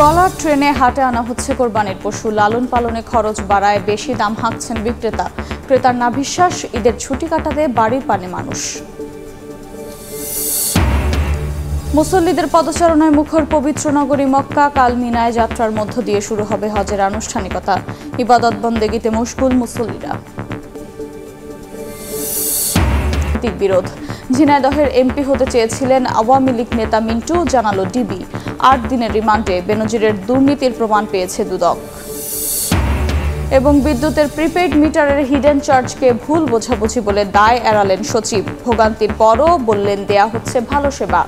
Trawler ট্রেনে হাটে আনা হচ্ছে কোরবানির পশু। লালন পালনে খরচ বাড়ায় বেশি দাম হাঁকছেন বিক্রেতা। ক্রেতার না বিশ্বাস, ঈদের ছুটি কাটাতে বাড়ির পানে মানুষ। মুসল্লিদের পদচারণায় মুখর পবিত্র নগরী মক্কা। কাল মিনায় যাত্রার মধ্য দিয়ে শুরু হবে হজের আনুষ্ঠানিকতা। ইবাদত বন্দেগীতে মশগুল মুসল্লিরা। বিরোধ, ঝিনাইদহের এমপি হতে চেয়েছিলেন আওয়ামী লীগ নেতা মিন্টু, জানালো ডিবি। ৮ দিনের রিমান্ডে বেনজিরের দুর্নীতির প্রমাণ পেয়েছে দুদক। এবং বিদ্যুতের প্রিপেইড মিটারের হিডেন চার্জকে ভুল বোঝাবুঝি বলে দায় এড়ালেন সচিব। ভোগান্তির পরও বললেন দেয়া হচ্ছে ভালো সেবা।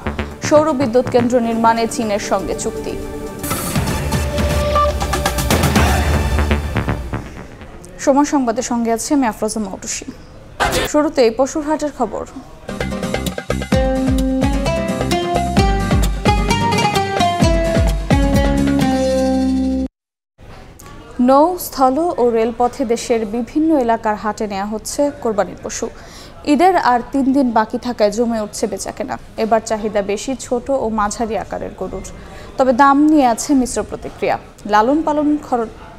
সৌর বিদ্যুৎ কেন্দ্র নির্মাণে চীনের সঙ্গে চুক্তি। সময় সংবাদের সঙ্গে আছে আমি আফরোজা মৌটুসী। শুরুতেই পশুর হাটের খবর। নৌ, স্থল ও রেলপথে দেশের বিভিন্ন এলাকার হাটে নেওয়া হচ্ছে কোরবানির পশু। ঈদের আর 3 দিন বাকি থাকায় জমে উঠছে বেচাকেনা। এবার চাহিদা বেশি ছোট ও মাঝারি আকারের গরুর, তবে দাম নিয়ে আছে মিশ্র প্রতিক্রিয়া।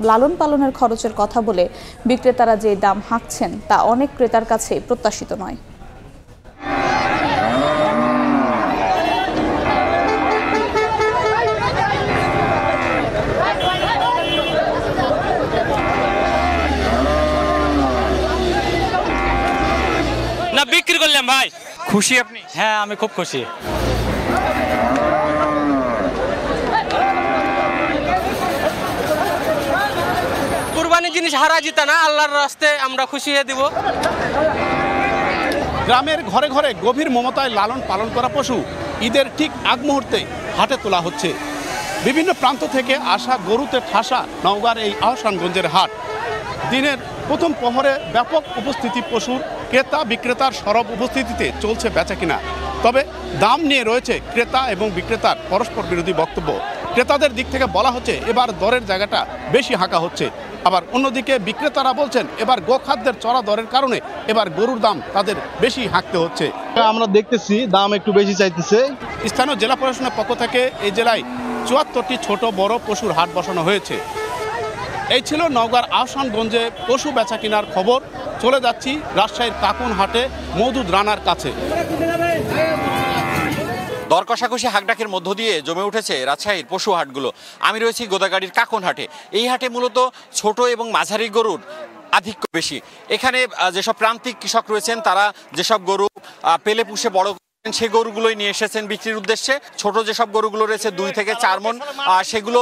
লালন পালনের খরচের কথা বলে বিক্রেতারা যে দাম হাঁকছেন তা অনেক ক্রেতার কাছে প্রত্যাশিত নয়। বিক্রি করলাম ভাই। খুশি আপনি? হ্যাঁ, আমি খুব খুশি। কুরবানির জিনিস হারা জিতা না, আল্লাহর রাস্তায় আমরা খুশি হয়ে দিব। গ্রামের ঘরে ঘরে গভীর মমতায় লালন পালন করা পশু ঈদের ঠিক আগ মুহূর্তে হাটে তোলা হচ্ছে। বিভিন্ন প্রান্ত থেকে আসা গরুতে ঠাসা নওগাঁর এই আহসানগঞ্জের হাট। দিনের প্রথম প্রহরে ব্যাপক উপস্থিতি পশুর। ক্রেতা বিক্রেতার সরব উপস্থিতিতে চলছে বেচাকেনা। তবে দাম নিয়ে রয়েছে ক্রেতা এবং বিক্রেতার পরস্পর বিরোধী বক্তব্য। ক্রেতাদের দিক থেকে বলা হচ্ছে এবার দরের জায়গাটা বেশি হাঁকা হচ্ছে, আবার অন্যদিকে বিক্রেতারা বলছেন এবার গোখাদ্যের চড়া দরের কারণে এবার গরুর দাম তাদের বেশি হাঁকতে হচ্ছে। আমরা দেখতেছি দাম একটু বেশি চাইতেছে। স্থানীয় জেলা প্রশাসনের পক্ষ থেকে এই জেলায় ৭৪টি ছোট বড় পশুর হাট বসানো হয়েছে। এই ছিল নওগাঁর আহসানগঞ্জে পশু বেচা কেনার খবর। চলে যাচ্ছি রাজশাহীর কাকুন হাটে মওদুদ রানার কাছে। দর কষাকষি হাকডাকের মধ্য দিয়ে জমে উঠেছে রাজশাহীর পশু হাটগুলো। আমি রয়েছি গোদাগাড়ির কাকুন হাটে। এই হাটে মূলত ছোট এবং মাঝারি গরুর আধিক্য বেশি। এখানে যেসব প্রান্তিক কৃষক রয়েছেন তারা যেসব গরু পেলে পুষে বড় সেই গরুগুলোই নিয়ে এসেছেন বিক্রির উদ্দেশ্যে। ছোট যেসব গরুগুলো রয়েছে 2 থেকে 4 মণ, সেগুলো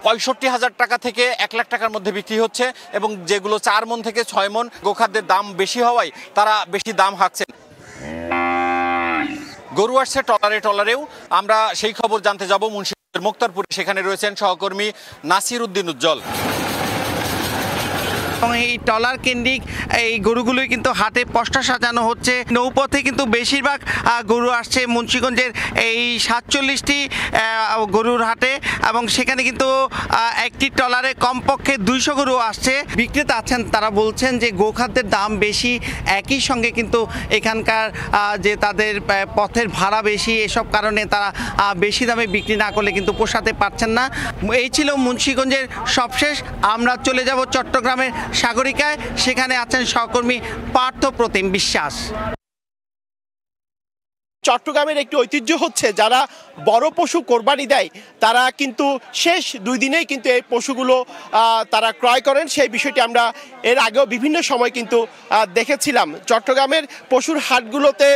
৬৫,০০০ টাকা থেকে 1 লাখ টাকার মধ্যে বিক্রি হচ্ছে। এবং যেগুলো 4 মণ থেকে 6 মণ, গোখাদ্যের দাম বেশি হওয়ায় তারা বেশি দাম হাঁকছেন। গরু আসছে টলারেও। আমরা সেই খবর জানতে যাব মুন্সিগঞ্জের মুক্তারপুরে। সেখানে রয়েছেন সহকর্মী নাসির উদ্দিন উজ্জ্বল। এই টলার কেন্দ্রিক এই গরুগুলোই কিন্তু হাটে পসরা সাজানো হচ্ছে। নৌপথে কিন্তু বেশিরভাগ গরু আসছে মুন্সিগঞ্জের এই ৪৭টি গরুর হাটে, এবং সেখানে কিন্তু একটি টলারে কমপক্ষে 200 গরু আসছে। বিক্রেতা আছেন, তারা বলছেন যে গোখাদ্যের দাম বেশি, একই সঙ্গে কিন্তু এখানকার যে তাদের পথের ভাড়া বেশি, এসব কারণে তারা বেশি দামে বিক্রি না করলে কিন্তু পোষাতে পারছেন না। এই ছিল মুন্সিগঞ্জের সবশেষ। আমরা চলে যাব চট্টগ্রামের সাগরিকায়। সেখানে আছেন সহকর্মী পার্থ প্রতিম বিশ্বাস। চট্টগ্রামের একটি ঐতিহ্য হচ্ছে যারা বড় পশু কোরবানি দেয় তারা কিন্তু শেষ 2 দিনেই কিন্তু এই পশুগুলো তারা ক্রয় করেন। সেই বিষয়টি আমরা এর আগেও বিভিন্ন সময় কিন্তু দেখেছিলাম। চট্টগ্রামের পশুর হাটগুলোতে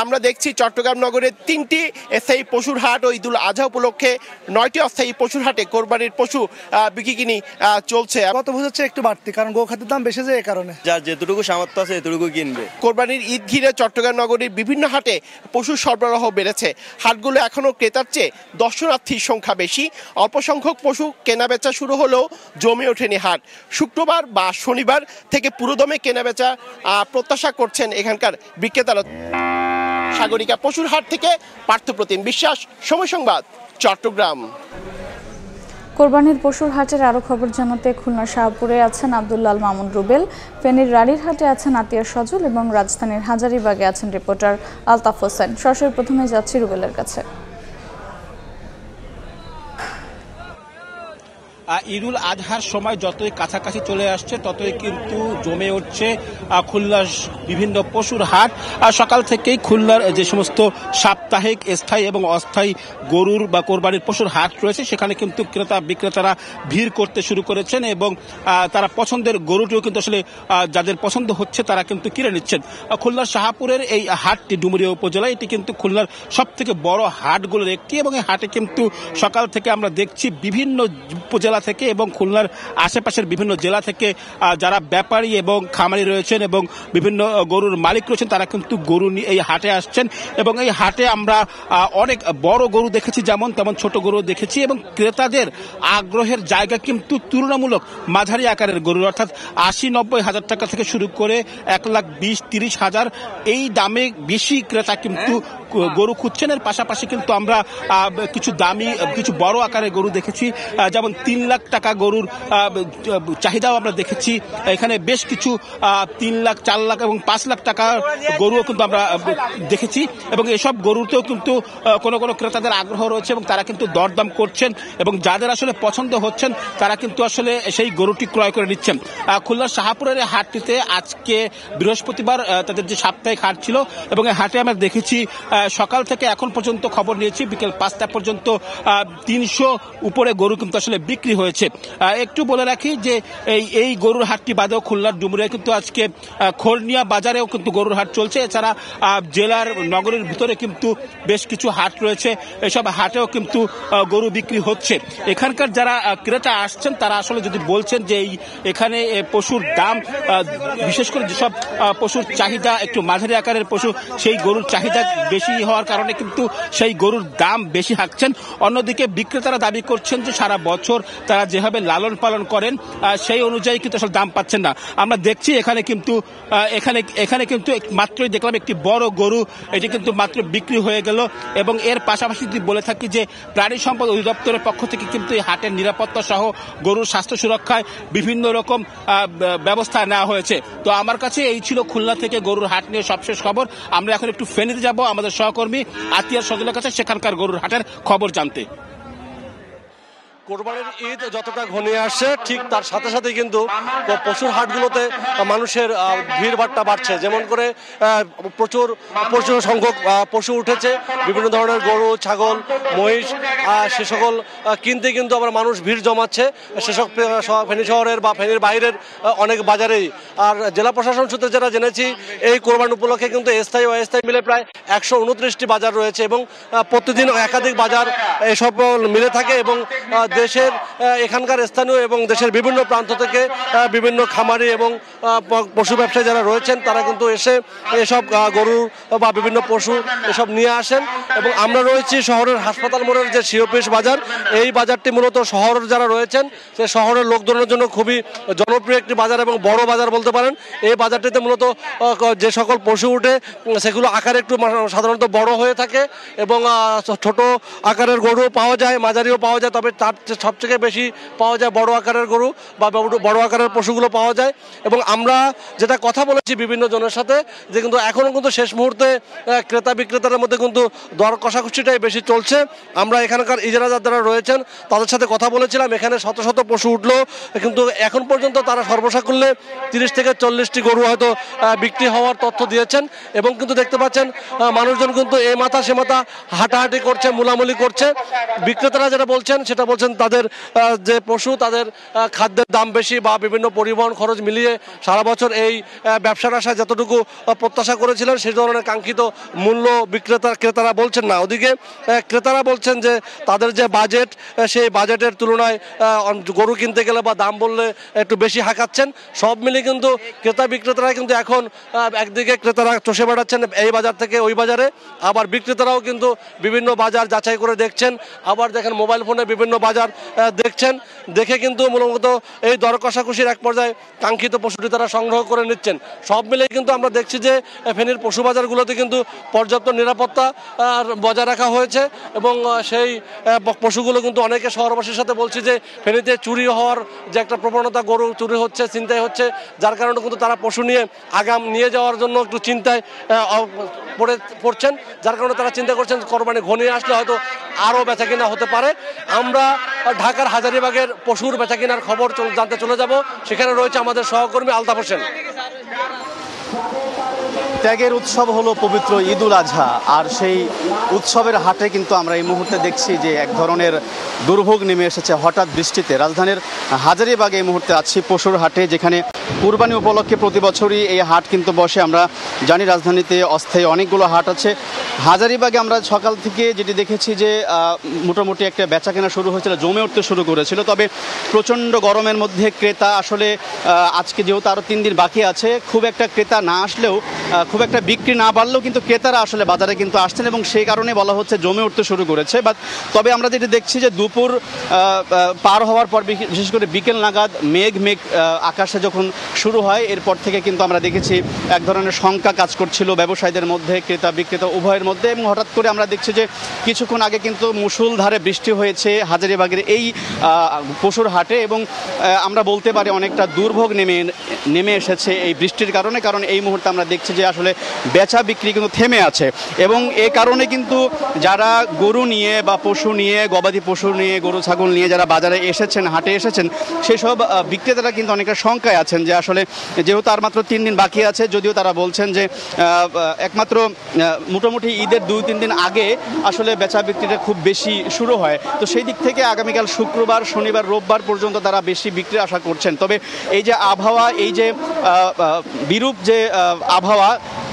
আমরা দেখছি চট্টগ্রাম নগরের 3টি স্থায়ী পশুর হাট ও ঈদুল আজহা উপলক্ষে 9টি অস্থায়ী পশুর হাটে কোরবানির পশু বিক্রি কিনি চলছে। গত বছর হচ্ছে একটু বাড়তি, কারণ গোখাদ্যের দাম বেশি যায়, এই কারণে যার যেটুকু সামর্থ্য আছে এতটুকু কিনবে। কোরবানির ঈদ ঘিরে চট্টগ্রাম নগরীর বিভিন্ন হাটে পশু সরবরাহ বেড়েছে। হাটগুলো এখনও ক্রেতার চেয়ে দর্শনার্থীর সংখ্যা বেশি। অল্প সংখ্যক পশু কেনাবেচা শুরু হলেও জমে ওঠেনি হাট। শুক্রবার বা শনিবার থেকে পুরোদমে কেনাবেচা প্রত্যাশা করছেন এখানকার বিক্রেতারা। সাগরিকা পশুর হাট থেকে পার্থপ্রতিম বিশ্বাস, সময় সংবাদ, চট্টগ্রাম। কোরবানির পশুর হাটের আরও খবর জানাতে খুলনা শাহপুরে আছেন আব্দুল্লাল মামুন রুবেল, ফেনীর রানীরহাটে আছেন আতিয়া সজল এবং রাজধানীর হাজারীবাগে আছেন রিপোর্টার আলতাফ হোসেন। সরাসরি প্রথমে যাচ্ছি রুবেলের কাছে। ঈদুল আজহার সময় যতই কাছাকাছি চলে আসছে ততই কিন্তু জমে উঠছে খুলনার বিভিন্ন পশুর হাট। সকাল থেকেই খুলনার যে সমস্ত সাপ্তাহিক স্থায়ী এবং অস্থায়ী গরুর বা কোরবানির পশুর হাট রয়েছে সেখানে কিন্তু ক্রেতা বিক্রেতারা ভিড় করতে শুরু করেছেন এবং তারা পছন্দের গরুটিও কিন্তু আসলে যাদের পছন্দ হচ্ছে তারা কিন্তু কিনে নিচ্ছেন। খুলনার শাহপুরের এই হাটটি ডুমুরিয়া উপজেলা, এটি কিন্তু খুলনার সব থেকে বড় হাটগুলোর একটি এবং এই হাটে কিন্তু সকাল থেকে আমরা দেখছি বিভিন্ন উপজেলা থেকে এবং খুলনার আশেপাশের বিভিন্ন জেলা থেকে যারা ব্যাপারী এবং খামারি রয়েছেন এবং বিভিন্ন গরুর মালিক রয়েছেন তারা কিন্তু গরু নিয়ে এই হাটে আসছেন এবং এই হাটে আমরা অনেক বড় গরু দেখেছি যেমন তেমন ছোট গরু দেখেছি এবং ক্রেতাদের আগ্রহের জায়গা কিন্তু তুলনামূলক মাঝারি আকারের গরু, অর্থাৎ ৮০-৯০ হাজার টাকা থেকে শুরু করে ১,২০,০০০-৩০,০০০ এই দামে বেশি ক্রেতা কিন্তু গরু খুঁজছেন। এর পাশাপাশি কিন্তু আমরা কিছু দামি কিছু বড় আকারের গরু দেখেছি, যেমন ৩ লাখ টাকা গরুর চাহিদাও আমরা দেখেছি। এখানে বেশ কিছু ৩ লাখ, ৪ লাখ এবং ৫ লাখ টাকার গরুও কিন্তু আমরা দেখেছি এবং এসব গরুতেও কিন্তু কোনো কোনো ক্রেতাদের আগ্রহ রয়েছে এবং তারা কিন্তু দরদাম করছেন এবং যাদের আসলে পছন্দ হচ্ছেন তারা কিন্তু আসলে সেই গরুটি ক্রয় করে নিচ্ছেন। খুলনার শাহপুরের হাটটিতে আজকে বৃহস্পতিবার তাদের যে সাপ্তাহিক হাট ছিল এবং এই হাটে আমরা দেখেছি সকাল থেকে এখন পর্যন্ত খবর নিয়েছি বিকেল ৫টা পর্যন্ত ৩০০ উপরে গরু কিন্তু আসলে বিক্রি হয়েছে। একটু বলে রাখি যে এই গরুর হাটটি বাদেও খুলনার ডুমুরিয়া কিন্তু আজকে খোরনিয়া বাজারেও কিন্তু গরুর হাট চলছে। এছাড়া জেলার নগরের ভিতরে কিন্তু বেশ কিছু হাট রয়েছে, এসব হাটেও কিন্তু গরু বিক্রি হচ্ছে। এখানকার যারা ক্রেতা আসছেন তারা আসলে যদি বলছেন যে এখানে পশুর দাম, বিশেষ করে যেসব পশুর চাহিদা একটু মাঝারি আকারের পশু সেই গরুর চাহিদা বেশি হওয়ার কারণে কিন্তু সেই গরুর দাম বেশি হাঁকছেন। অন্যদিকে বিক্রেতারা দাবি করছেন যে সারা বছর তারা যেভাবে লালন পালন করেন সেই অনুযায়ী কিন্তু আসলে দাম পাচ্ছেন না। আমরা দেখছি এখানে কিন্তু মাত্রই দেখলাম একটি বড় গরু, এটি কিন্তু মাত্র বিক্রি হয়ে গেল এবং এর পাশাপাশি যদি বলে থাকি যে প্রাণী সম্পদ অধিদপ্তরের পক্ষ থেকে কিন্তু এই হাটের নিরাপত্তা সহ গরুর স্বাস্থ্য সুরক্ষায় বিভিন্ন রকম ব্যবস্থা নেওয়া হয়েছে। তো আমার কাছে এই ছিল খুলনা থেকে গরুর হাট নিয়ে সবশেষ খবর। আমরা এখন একটু ফেনীতে যাব আমাদের সহকর্মী আতিয়ার সজলের কাছে সেখানকার গরুর হাটের খবর জানতে। কোরবানির ঈদ যতটা ঘনিয়ে আসছে ঠিক তার সাথে সাথে কিন্তু পশুর হাটগুলোতে মানুষের ভিড়ভাট্টা বাড়ছে। যেমন করে প্রচুর সংখ্যক পশু উঠেছে, বিভিন্ন ধরনের গরু, ছাগল, মহিষ, সে সকল কিনতে কিন্তু আবার মানুষ ভিড় জমাচ্ছে সেসব ফেনী শহরের বা ফেনীর বাইরের অনেক বাজারেই। আর জেলা প্রশাসন সূত্রে যারা জেনেছি এই কোরবানি উপলক্ষে কিন্তু স্থায়ী ও অস্থায়ী মিলে প্রায় ১২৯টি বাজার রয়েছে এবং প্রতিদিন একাধিক বাজার এসব মিলে থাকে এবং দেশের এখানকার স্থানীয় এবং দেশের বিভিন্ন প্রান্ত থেকে বিভিন্ন খামারি এবং পশু ব্যবসায়ী যারা রয়েছেন তারা কিন্তু এসে এসব গরু বা বিভিন্ন পশু এসব নিয়ে আসেন। এবং আমরা রয়েছি শহরের হাসপাতাল মোড়ের যে শিওপিস বাজার, এই বাজারটি মূলত শহরের যারা রয়েছেন সে শহরের লোকজনের জন্য খুবই জনপ্রিয় একটি বাজার এবং বড় বাজার বলতে পারেন। এই বাজারটিতে মূলত যে সকল পশু উঠে সেগুলো আকারে একটু সাধারণত বড় হয়ে থাকে এবং ছোট আকারের গরু পাওয়া যায়, মাঝারিও পাওয়া যায়, তবে তার সবথেকে বেশি পাওয়া যায় বড় আকারের গরু বা বড় আকারের পশুগুলো পাওয়া যায়। এবং আমরা যেটা কথা বলেছি বিভিন্ন জনের সাথে যে কিন্তু এখনও কিন্তু শেষ মুহূর্তে ক্রেতা বিক্রেতাদের মধ্যে কিন্তু দর কষাকষিটাই বেশি চলছে। আমরা এখানকার ইজারাদার যারা রয়েছেন তাদের সাথে কথা বলেছিলাম, এখানে শত শত পশু উঠলো কিন্তু এখন পর্যন্ত তারা সর্বসাকুল্যে ৩০ থেকে ৪০টি গরু হয়তো বিক্রি হওয়ার তথ্য দিয়েছেন। এবং কিন্তু দেখতে পাচ্ছেন মানুষজন কিন্তু এ মাথা সে মাথা হাঁটাহাঁটি করছে, মুলামুলি করছে। বিক্রেতারা যেটা বলছেন সেটা বলছেন তাদের যে পশু তাদের খাদ্যের দাম বেশি বা বিভিন্ন পরিবহন খরচ মিলিয়ে সারা বছর এই ব্যবসার আশায় যতটুকু প্রত্যাশা করেছিলেন সেই ধরনের কাঙ্ক্ষিত মূল্য ক্রেতারা বলছেন না। ওদিকে ক্রেতারা বলছেন যে তাদের যে বাজেট সেই বাজেটের তুলনায় গরু কিনতে গেলে বা দাম বললে একটু বেশি হাঁকাচ্ছেন। সব মিলে কিন্তু ক্রেতা বিক্রেতারা কিন্তু এখন একদিকে ক্রেতারা চষে বেড়াচ্ছেন এই বাজার থেকে ওই বাজারে, আবার বিক্রেতারাও কিন্তু বিভিন্ন বাজার যাচাই করে দেখছেন, আবার দেখেন মোবাইল ফোনে বিভিন্ন বাজার দেখছেন, দেখে কিন্তু মূলত এই দর কষাকষির এক পর্যায়ে কাঙ্ক্ষিত পশুটি তারা সংগ্রহ করে নিচ্ছেন। সব মিলে কিন্তু আমরা দেখছি যে ফেনীর পশু বাজারগুলোতে কিন্তু পর্যাপ্ত নিরাপত্তা বজায় রাখা হয়েছে এবং সেই পশুগুলো কিন্তু অনেকে শহরবাসীর সাথে বলছি যে ফেনীতে চুরি হওয়ার যে একটা প্রবণতা, গরু চুরি হচ্ছে, ছিনতাই হচ্ছে, যার কারণে কিন্তু তারা পশু নিয়ে আগাম নিয়ে যাওয়ার জন্য একটু চিন্তায় পড়ছেন, যার কারণে তারা চিন্তা করছেন কোরবানি ঘনিয়ে আসলে হয়তো আরও বেচা কিনা হতে পারে। আমরা ঢাকার হাজারীবাগের পশুর বেচাকেনার খবর জানতে চলে যাব। সেখানে রয়েছে আমাদের সহকর্মী আলতাফ হোসেন। ত্যাগের উৎসব হলো পবিত্র ঈদ উল আজহা, আর সেই উৎসবের হাটে কিন্তু আমরা এই মুহূর্তে দেখছি যে এক ধরনের দুর্ভোগ নেমে এসেছে হঠাৎ বৃষ্টিতে। রাজধানীর হাজারীবাগে এই মুহূর্তে আছি পশুর হাটে, যেখানে কুরবানি উপলক্ষে প্রতি বছরই এই হাট কিন্তু বসে। আমরা জানি রাজধানীতে অস্থায়ী অনেকগুলো হাট আছে। হাজারীবাগে আমরা সকাল থেকে যেটি দেখেছি যে মোটামুটি একটা বেচাকেনা শুরু হয়েছিল, জমে উঠতে শুরু করেছিল। তবে প্রচণ্ড গরমের মধ্যে ক্রেতা আসলে আজকে যেহেতু আরও 3 দিন বাকি আছে, খুব একটা ক্রেতা না আসলেও, খুব একটা বিক্রি না বাড়লেও কিন্তু ক্রেতারা আসলে বাজারে কিন্তু আসছেন এবং সেই কারণে বলা হচ্ছে জমে উঠতে শুরু করেছে। তবে আমরা যেটি দেখছি যে দুপুর পার হওয়ার পর, বিশেষ করে বিকেল নাগাদ মেঘ আকাশে যখন শুরু হয়, এরপর থেকে কিন্তু আমরা দেখেছি এক ধরনের শঙ্কা কাজ করছিল ব্যবসায়ীদের মধ্যে, ক্রেতা বিক্রেতা উভয়ের মধ্যে। এবং হঠাৎ করে আমরা দেখছি যে কিছুক্ষণ আগে কিন্তু মুষলধারে বৃষ্টি হয়েছে হাজারীবাগের এই পশুর হাটে, এবং আমরা বলতে পারি অনেকটা দুর্ভোগ নেমে এসেছে এই বৃষ্টির কারণে। কারণ এই মুহূর্তে আমরা দেখছি যে আসলে বেচা বিক্রি কিন্তু থেমে আছে, এবং এ কারণে কিন্তু যারা গরু নিয়ে বা পশু নিয়ে, গবাদি পশু নিয়ে, গরু ছাগল নিয়ে যারা বাজারে এসেছেন, হাটে এসেছেন, সেসব বিক্রেতারা কিন্তু অনেকটা শঙ্কায় আছেন যে আসলে যেহেতু আর মাত্র 3 দিন বাকি আছে, যদিও তারা বলছেন যে একমাত্র মোটামুটি ঈদের 2-3 দিন আগে আসলে বেচা বিক্রিটা খুব বেশি শুরু হয়। তো সেই দিক থেকে আগামীকাল শুক্রবার, শনিবার, রোববার পর্যন্ত তারা বেশি বিক্রি আশা করছেন। তবে এই যে আবহাওয়া, এই যে বিরূপ যে আবহাওয়া,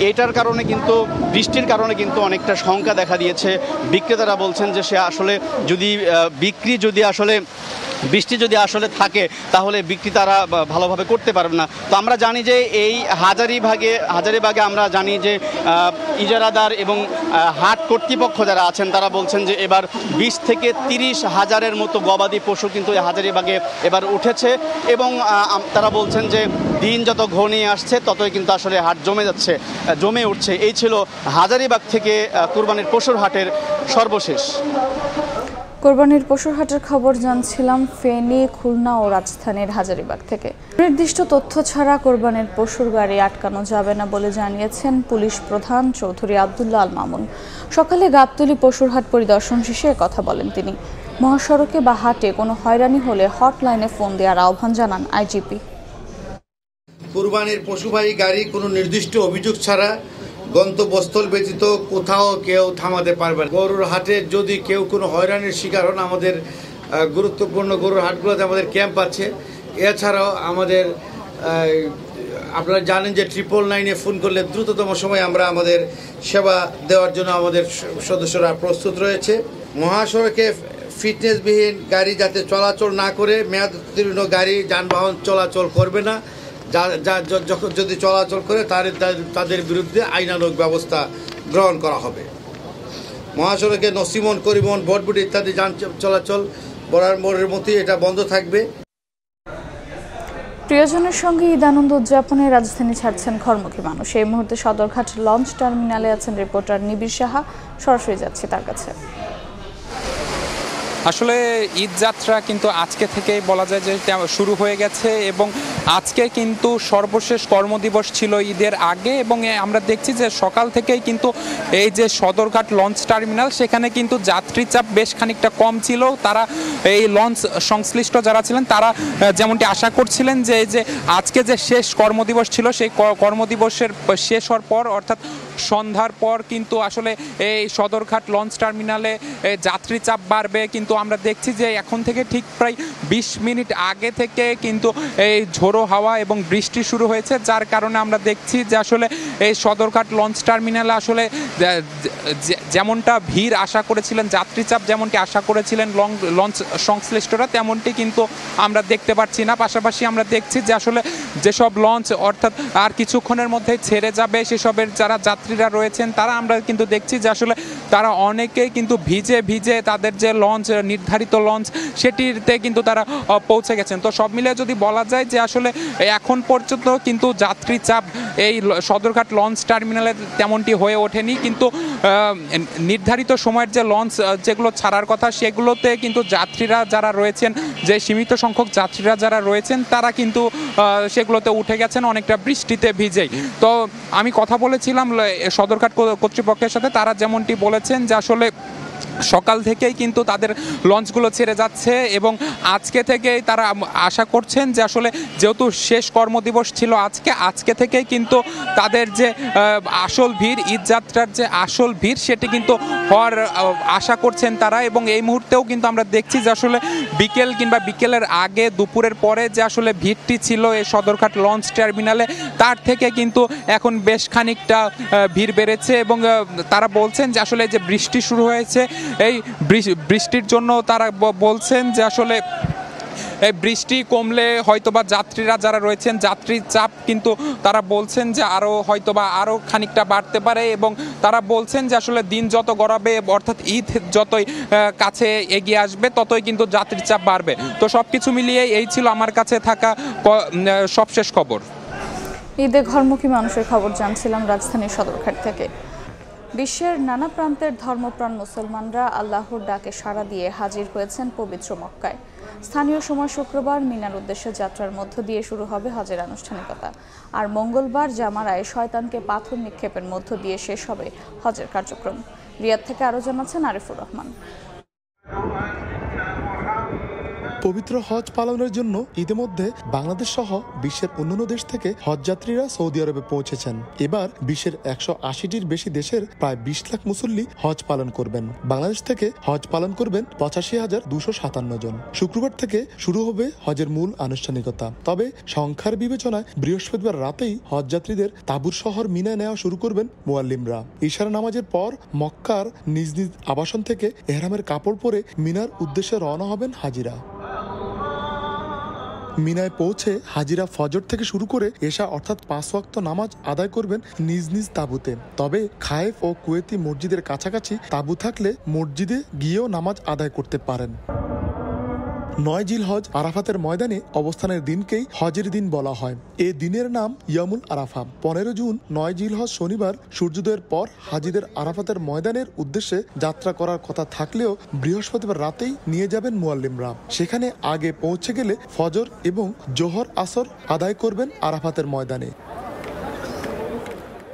এটার কারণে কিন্তু, বৃষ্টির কারণে কিন্তু অনেকটা শঙ্কা দেখা দিয়েছে। বিক্রেতারা বলছেন যে সে আসলে বৃষ্টি যদি আসলে থাকে তাহলে বিক্রি তারা ভালোভাবে করতে পারবে না। তো আমরা জানি যে এই হাজারীবাগে আমরা জানি যে ইজারাদার এবং হাট কর্তৃপক্ষ যারা আছেন তারা বলছেন যে এবার 20 থেকে 30 হাজারের মতো গবাদি পশু কিন্তু এই হাজারীবাগে এবার উঠেছে, এবং তারা বলছেন যে দিন যত ঘনিয়ে আসছে ততই কিন্তু আসলে হাট জমে উঠছে। এই ছিল হাজারীবাগ থেকে কুরবানির পশুর হাটের সর্বশেষ। কোরবানির পশুর হাটের খবর জানছিলাম ফেনী, খুলনা ও রাজধানীর হাজারীবাগ থেকে। নির্দিষ্ট তথ্য ছাড়া কোরবানির পশুর গাড়ি আটকানো যাবে না বলে জানিয়েছেন পুলিশ প্রধান চৌধুরী আব্দুল্লাহ আল মামুন। সকালে গাবতলী পশুর হাট পরিদর্শন শেষে কথা বলেন তিনি। মহাসড়কে বা হাটে কোনো হয়রানি হলে হটলাইনে ফোন দেওয়ার আহ্বান জানান আইজিপি। কুরবানির পশুবাহী গাড়ি কোনো নির্দিষ্ট অভিযোগ ছাড়া গন্তব্যস্থল ব্যতীত কোথাও কেউ থামাতে পারবে না। গরুর হাটে যদি কেউ কোনো হয়রানির শিকার হন, আমাদের গুরুত্বপূর্ণ গরুর হাটগুলোতে আমাদের ক্যাম্প আছে। এছাড়াও আমাদের আপনারা জানেন যে 999-এ ফোন করলে দ্রুততম সময়ে আমরা আমাদের সেবা দেওয়ার জন্য আমাদের সদস্যরা প্রস্তুত রয়েছে। মহাসড়কে ফিটনেসবিহীন গাড়ি যাতে চলাচল না করে, মেয়াদ উত্তীর্ণ গাড়ি যানবাহন চলাচল করবে না। যদি চলাচল করে তাদের বিরুদ্ধে আইনানুগ ব্যবস্থা গ্রহণ করা হবে। মহাসড়কে নসিমন, করিমন, বটবুটি ইত্যাদি যান চলাচল বরার মোড়ের মতোই এটা বন্ধ থাকবে। প্রিয়জনের সঙ্গে ঈদ আনন্দ উদযাপনে রাজধানী ছাড়ছেন ঘরমুখী মানুষ। এই মুহূর্তে সদরঘাট লঞ্চ টার্মিনালে আছেন রিপোর্টার নিবিড় সাহা। সরাসরি যাচ্ছি তার কাছে। আসলে ঈদ যাত্রা কিন্তু আজকে থেকেই বলা যায় যে শুরু হয়ে গেছে, এবং আজকে কিন্তু সর্বশেষ কর্মদিবস ছিল ঈদের আগে, এবং আমরা দেখছি যে সকাল থেকেই কিন্তু এই যে সদরঘাট লঞ্চ টার্মিনাল, সেখানে কিন্তু যাত্রী চাপ বেশ খানিকটা কম ছিল। তারা এই লঞ্চ সংশ্লিষ্ট যারা ছিলেন তারা যেমনটি আশা করছিলেন যে এই যে আজকে যে শেষ কর্মদিবস ছিল, সেই কর্মদিবসের শেষ হওয়ার পর অর্থাৎ সন্ধ্যার পর কিন্তু আসলে এই সদরঘাট লঞ্চ টার্মিনালে যাত্রী চাপ বাড়বে। কিন্তু আমরা দেখছি যে এখন থেকে ঠিক প্রায় 20 মিনিট আগে থেকে কিন্তু এই ঝোড়ো হাওয়া এবং বৃষ্টি শুরু হয়েছে, যার কারণে আমরা দেখছি যে আসলে এই সদরঘাট লঞ্চ টার্মিনালে আসলে যেমনটা ভিড় আশা করেছিলেন, যাত্রী চাপ যেমনটি আশা করেছিলেন লঞ্চ সংশ্লিষ্টরা, তেমনটি কিন্তু আমরা দেখতে পাচ্ছি না। পাশাপাশি আমরা দেখছি যে আসলে যেসব লঞ্চ অর্থাৎ আর কিছুক্ষণের মধ্যে ছেড়ে যাবে, সেসবের যারা যাত্রীরা রয়েছেন তারা আমরা কিন্তু দেখছি যে আসলে তারা অনেকেই কিন্তু ভিজে তাদের যে লঞ্চ, নির্ধারিত লঞ্চ, সেটিতে কিন্তু তারা পৌঁছে গেছেন। তো সব মিলিয়ে যদি বলা যায় যে আসলে এখন পর্যন্ত কিন্তু যাত্রী চাপ এই সদরঘাট লঞ্চ টার্মিনালে তেমনটি হয়ে ওঠেনি, কিন্তু নির্ধারিত সময়ের যে লঞ্চ যেগুলো ছাড়ার কথা সেগুলোতে কিন্তু যাত্রীরা যারা রয়েছেন, যে সীমিত সংখ্যক যাত্রীরা যারা রয়েছেন তারা কিন্তু সেগুলোতে উঠে গেছেন অনেকটা বৃষ্টিতে ভিজেই। তো আমি কথা বলেছিলাম সদরঘাট কর্তৃপক্ষের সাথে, তারা যেমনটি বলেছেন যে আসলে সকাল থেকেই কিন্তু তাদের লঞ্চগুলো ছেড়ে যাচ্ছে এবং আজকে থেকেই তারা আশা করছেন যে আসলে যেহেতু শেষ কর্মদিবস ছিল আজকে থেকেই কিন্তু তাদের যে আসল ভিড়, ঈদযাত্রার যে আসল ভিড় সেটি কিন্তু হওয়ার আশা করছেন তারা। এবং এই মুহূর্তেও কিন্তু আমরা দেখছি যে আসলে বিকেল কিংবা বিকেলের আগে দুপুরের পরে যে আসলে ভিড়টি ছিল এই সদরঘাট লঞ্চ টার্মিনালে, তার থেকে কিন্তু এখন বেশ খানিকটা ভিড় বেড়েছে। এবং তারা বলছেন যে আসলে যে বৃষ্টি শুরু হয়েছে, এই বৃষ্টির জন্য তারা বলছেন যে আসলে এই বৃষ্টি কমলে হয়তোবা যাত্রীরা যারা রয়েছেন যাত্রীর চাপ কিন্তু তারা বলছেন যে আরও খানিকটা বাড়তে পারে। এবং তারা বলছেন যে আসলে দিন যত গড়াবে অর্থাৎ ঈদ যতই কাছে এগিয়ে আসবে ততই কিন্তু যাত্রীর চাপ বাড়বে। তো সব কিছু মিলিয়ে এই ছিল আমার কাছে থাকা সবশেষ খবর। ঈদে ঘরমুখী মানুষের খবর জানছিলাম রাজধানীর সদরঘাট থেকে। বিশ্বের নানা প্রান্তের ধর্মপ্রাণ মুসলমানরা আল্লাহর ডাকে সাড়া দিয়ে হাজির হয়েছেন পবিত্র মক্কায়। স্থানীয় সময় শুক্রবার মিনার উদ্দেশ্যে যাত্রার মধ্য দিয়ে শুরু হবে হজের আনুষ্ঠানিকতা, আর মঙ্গলবার জামারায় শয়তানকে পাথর নিক্ষেপের মধ্য দিয়ে শেষ হবে হজের কার্যক্রম। রিয়াদ থেকে আরও জানাচ্ছেন আরিফুর রহমান। পবিত্র হজ পালনের জন্য ইতিমধ্যে বাংলাদেশ সহ বিশ্বের অন্যান্য দেশ থেকে হজযাত্রীরা সৌদি আরবে পৌঁছেছেন। এবার বিশ্বের 180টির বেশি দেশের প্রায় 20 লাখ মুসল্লি হজ পালন করবেন। বাংলাদেশ থেকে হজ পালন করবেন 85,257 জন। শুক্রবার থেকে শুরু হবে হজের মূল আনুষ্ঠানিকতা। তবে সংখ্যার বিবেচনায় বৃহস্পতিবার রাতেই হজযাত্রীদের তাঁবুর শহর মিনায় নেওয়া শুরু করবেন মুয়াল্লিমরা। ইশারা নামাজের পর মক্কার নিজ নিজ আবাসন থেকে এহরামের কাপড় পরে মিনার উদ্দেশ্যে রওনা হবেন হাজিরা। মিনায় পৌঁছে হাজিরা ফজর থেকে শুরু করে এশা অর্থাৎ 5 ওয়াক্ত নামাজ আদায় করবেন নিজ নিজ তাঁবুতে। তবে খায়েফ ও কুয়েতি মসজিদের কাছাকাছি তাঁবু থাকলে মসজিদে গিয়েও নামাজ আদায় করতে পারেন। 9 জিলহজ আরাফাতের ময়দানে অবস্থানের দিনকেই হজের দিন বলা হয়। এ দিনের নাম ইয়ামুল আরাফা। 15 জুন 9 জিলহজ শনিবার সূর্যোদয়ের পর হাজিদের আরাফাতের ময়দানের উদ্দেশ্যে যাত্রা করার কথা থাকলেও বৃহস্পতিবার রাতেই নিয়ে যাবেন মুয়াল্লিমরা। সেখানে আগে পৌঁছে গেলে ফজর এবং জোহর আসর আদায় করবেন আরাফাতের ময়দানে।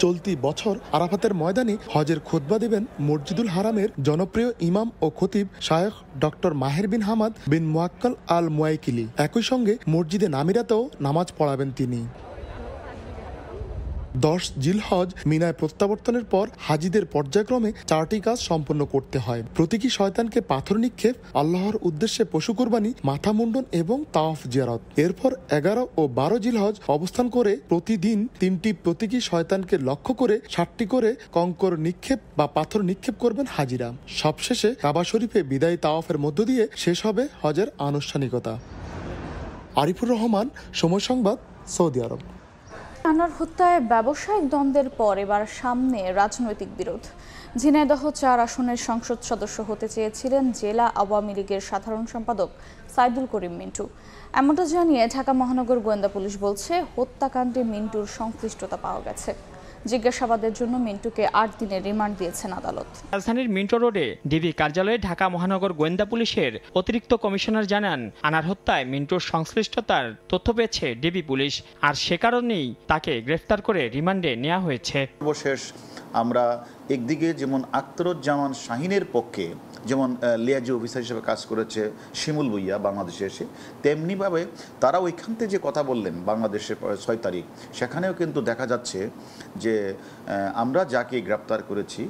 চলতি বছর আরাফাতের ময়দানে হজের খুতবা দেবেন মসজিদুল হারামের জনপ্রিয় ইমাম ও খতিব শায়খ ডক্টর মাহের বিন হামাদ বিন মুয়াক্কাল আল মুয়াইকিলি। একই সঙ্গে মসজিদে নামিরাতেও নামাজ পড়াবেন তিনি। 10 জিলহজ মিনায় প্রত্যাবর্তনের পর হাজিদের পর্যায়ক্রমে 4টি কাজ সম্পন্ন করতে হয়। প্রতীকী শয়তানকে পাথর নিক্ষেপ, আল্লাহর উদ্দেশ্যে পশু কুরবানি, মাথা মুন্ডন এবং তাওয়াফ জিয়ারত। এরপর 11 ও 12 জিলহজ অবস্থান করে প্রতিদিন 3টি প্রতীকী শয়তানকে লক্ষ্য করে 7টি করে কঙ্কর নিক্ষেপ বা পাথর নিক্ষেপ করবেন হাজিরা। সবশেষে কাবা শরীফে বিদায়ী তাওয়াফের মধ্য দিয়ে শেষ হবে হজের আনুষ্ঠানিকতা। আরিফুর রহমান, সময় সংবাদ, সৌদি আরব। আনার হত্যায় ব্যবসায়িক দ্বন্দ্বের পর এবার সামনে রাজনৈতিক বিরোধ। ঝিনাইদহ 4 আসনের সংসদ সদস্য হতে চেয়েছিলেন জেলা আওয়ামী লীগের সাধারণ সম্পাদক সাইদুল করিম মিন্টু। এমনটা জানিয়ে ঢাকা মহানগর গোয়েন্দা পুলিশ বলছে হত্যাকাণ্ডে মিন্টুর সংশ্লিষ্টতা পাওয়া গেছে। জিজ্ঞাসাবাদের জন্য মিন্টুকে 8 দিনের রিমান্ড দিয়েছেন আদালত। রাজধানীর মিন্টো রোডে ডিবি কার্যালয়ে ঢাকা মহানগর গোয়েন্দা পুলিশের অতিরিক্ত কমিশনার জানান, আনার হত্যায় মিন্টুর সংশ্লিষ্টতার তথ্য পেয়েছে ডিবি পুলিশ, আর সে কারণেই তাকে গ্রেফতার করে রিমান্ডে নেওয়া হয়েছে। সর্বশেষ আমরা একদিকে যেমন আখতারুজ্জামান শাহিনের পক্ষে যেমন লিয়াজি অফিসার হিসেবে কাজ করেছে শিমুল ভুইয়া বাংলাদেশে এসে, তেমনিভাবে তারা ওইখান থেকে যে কথা বললেন বাংলাদেশের 6 তারিখ, সেখানেও কিন্তু দেখা যাচ্ছে যে আমরা যাকে গ্রেপ্তার করেছি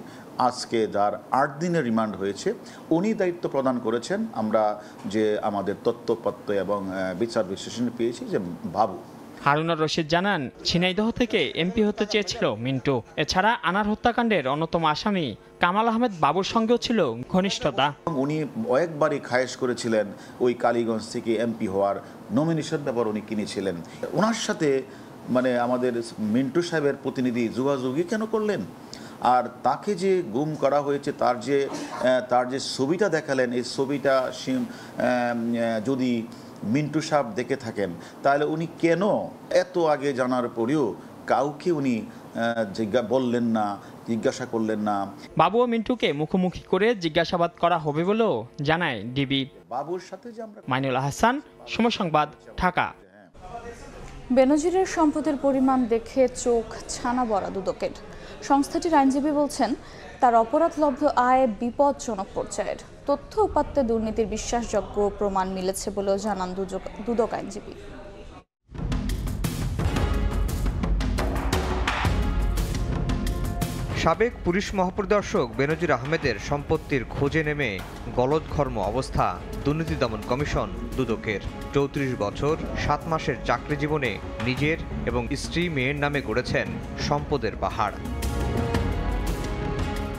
আজকে যার 8 দিনের রিমান্ড হয়েছে উনি দায়িত্ব প্রদান করেছেন। আমরা যে আমাদের তথ্যপত্র এবং বিচার বিশ্লেষণ পেয়েছি যে বাবু হারুনুর রশিদ জানান, ঝিনাইদহ থেকে এমপি হতে চেয়েছিল মিন্টু। এছাড়া আনার হত্যাকাণ্ডের অন্যতম আসামি কামাল আহমেদ বাবুর সঙ্গেও ছিল ঘনিষ্ঠতা। উনি কয়েকবারই খায়েশ করেছিলেন ওই কালীগঞ্জ থেকে এমপি হওয়ার নমিনেশন ব্যাপার উনি কিনেছিলেন। ওনার সাথে মানে আমাদের মিন্টু সাহেবের প্রতিনিধি যোগাযোগই কেন করলেন? আর তাকে যে গুম করা হয়েছে তার যে ছবিটা দেখালেন, এই ছবিটা যদি মিন্টু সাহেব দেখে থাকেন তাহলে উনি কেন এত আগে জানার পরেও কাউকে উনি বললেন না, জিজ্ঞাসা করলেন না? বাবু ও মিন্টুকে মুখোমুখি করে জিজ্ঞাসাবাদ করা হবে বলেও জানায় ডিবি। বাবুর সাথে যে আমরা মাইনুল হাসান, সময় সংবাদ, ঢাকা। বেনজিরের সম্পদের পরিমাণ দেখে চোখ ছানা বড়া দুদকের। সংস্থাটির আইনজীবী বলছেন, তার অপরাধলব্ধ আয় বিপজ্জনক পর্যায়ের। তথ্য উপাত্তে দুর্নীতির বিশ্বাসযোগ্য প্রমাণ মিলেছে বলেও জানান দুদক আইনজীবী। সাবেক পুলিশ মহাপরিদর্শক বেনজির আহমেদের সম্পত্তির খোঁজে নেমে গলদঘর্ম অবস্থা দুর্নীতি দমন কমিশন দুদকের। ৩৪ বছর ৭ মাসের চাকরি জীবনে নিজের এবং স্ত্রী মেয়ের নামে গড়েছেন সম্পদের পাহাড়।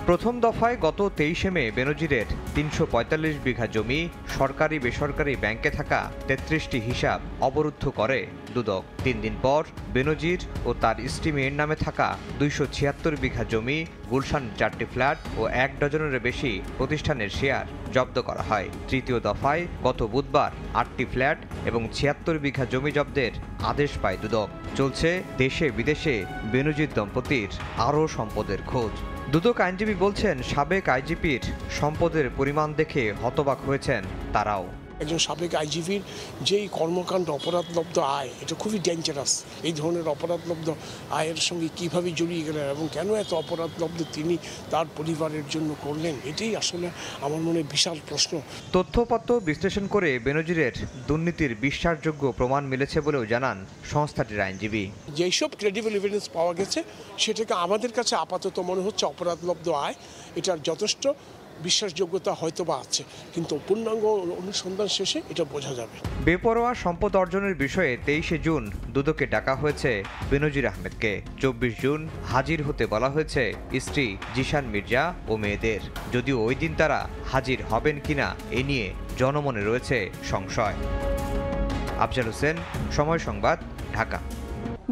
প্রথম দফায় গত ২৩ মে বেনজিরের ৩৪৫ বিঘা জমি, সরকারি বেসরকারি ব্যাংকে থাকা ৩৩টি হিসাব অবরুদ্ধ করে দুদক। ৩ দিন পর বেনজির ও তার স্ত্রী মেয়ের নামে থাকা ২৭৬ বিঘা জমি, গুলশান ৪টি ফ্ল্যাট ও ১ ডজনেরও বেশি প্রতিষ্ঠানের শেয়ার জব্দ করা হয়। তৃতীয় দফায় গত বুধবার ৮টি ফ্ল্যাট এবং ৭৬ বিঘা জমি জব্দের আদেশ পায় দুদক। চলছে দেশে বিদেশে বেনজির দম্পতির আরও সম্পদের খোঁজ। দুদক আইনজীবী বলছেন, সাবেক আইজিপির সম্পদের পরিমাণ দেখে হতবাক হয়েছেন তারাও। একজন সাবেক আইজিপির যেই কর্মকাণ্ড অপরাধলব্ধ আয়, এটা খুবই ডেঞ্জারাস। এই ধরনের অপরাধলব্ধ আয়ের সঙ্গে কিভাবে জড়িয়ে গেলেন এবং কেন এত অপরাধলব্ধ তিনি তার পরিবারের জন্য করলেন, এটাই আসলে আমার মনে বিশাল প্রশ্ন। তথ্যপত্র বিশ্লেষণ করে বেনজিরের দুর্নীতির বিশ্বাসযোগ্য প্রমাণ মিলেছে বলেও জানান সংস্থাটির আইনজীবী। যেসব ক্রেডিবল এভিডেন্স পাওয়া গেছে সেটাকে আমাদের কাছে আপাতত মনে হচ্ছে অপরাধলব্ধ আয়, এটার যথেষ্ট বিশ্বাসযোগ্যতা হয়তো বা আছে, কিন্তু পূর্ণাঙ্গ অনুসন্ধান শেষে এটা বোঝা যাবে। বেপরোয়া সম্পদ অর্জনের বিষয়ে ২৩ জুন দুদকে ডাকা হয়েছে বেনজির আহমেদকে। ২৪ জুন হাজির হতে বলা হয়েছে স্ত্রী জিশান মির্জা ও মেয়েদের। যদিও ওই দিন তারা হাজির হবেন কিনা এ নিয়ে জনমনে রয়েছে সংশয়। আফজাল হোসেন, সময় সংবাদ, ঢাকা।